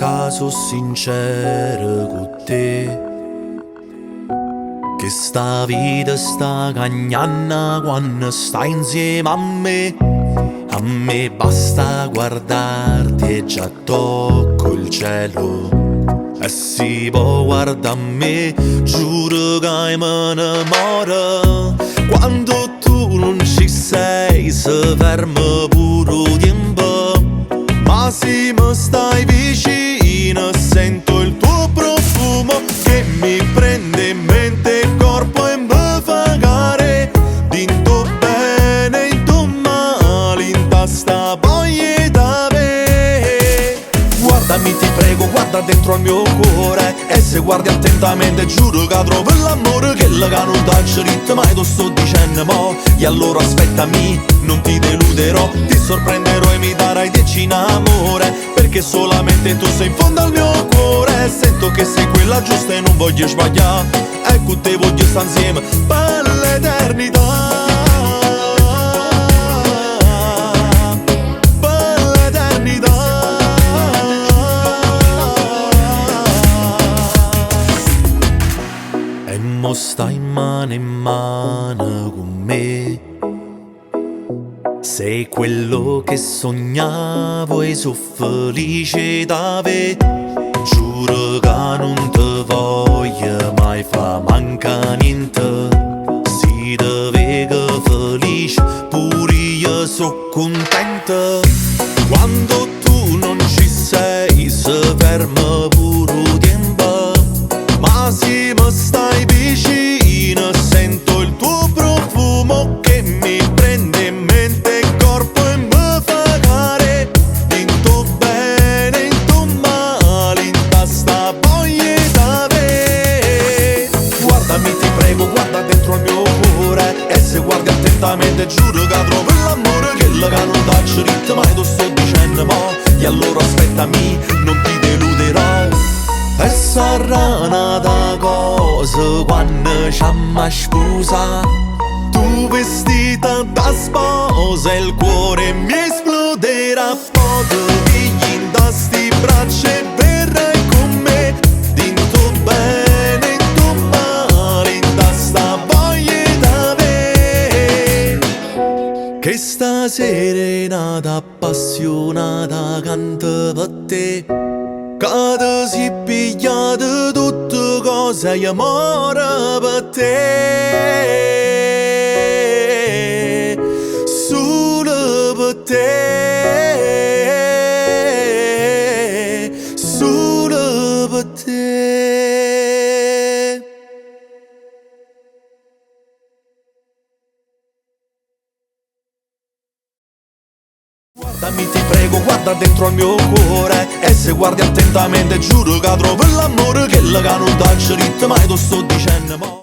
che so sincero con te, che sta vita sta cagnanna quando stai insieme a me. A me basta guardarti e già tocco il cielo. E si può guardare a me, giuro che me ne innamoro. Quando tu non ci sei, si ferma pure il tempo. Ma se mi stai vicino, sento il tuo profumo che mi prende in mente il corpo e mi fa care. Dinto bene, dinto male, in testa voglia da me. Guardami ti prego, guarda dentro al mio cuore, e se guardi attentamente giuro che trovo l'amore che non t'ha scritto mai, tu sto dicendo mo. E allora aspettami, non ti deluderò, ti sorprenderò e mi darai 10 in amore, perché solamente tu sei in fondo al mio cuore. Sento che sei quella giusta e non voglio sbagliare, e con te voglio stare insieme per l'eternità. Mo stai mano in mano con me, sei quello che sognavo e so felice da te. Giuro che non ti voglio mai fa manca niente, si te vedo felice pure io so contento. Quando tu non ci sei si ferma pure il tempo, ma se mi stai vicino sento il tuo profumo che mi prende in mente il corpo e mi fa care. Dinto bene, dinto male, in testa voglia da me. Guardami ti prego, guarda dentro al mio cuore, e se guardi attentamente giuro che trovo l'amore che non t'ha scritto mai, tu sto dicendo mo. E allora aspettami, non ti deluderò. E sarà una cosa quando ci amma sposa, tu vestita da sposa e il cuore mi esploderà. Poi figli in da sti braccia e verrai con me. Dinto bene, dinto male, in testa voglia da me. Che sta serenata appassionata canta per te, che ti si pigliate tutte cose e amore per te, solo per te, solo per te. Guardami ti prego, guarda dentro al mio cuore, e se guardi attentamente giuro che trovo l'amore che non t'ha scritto mai, tu sto dicendo mo.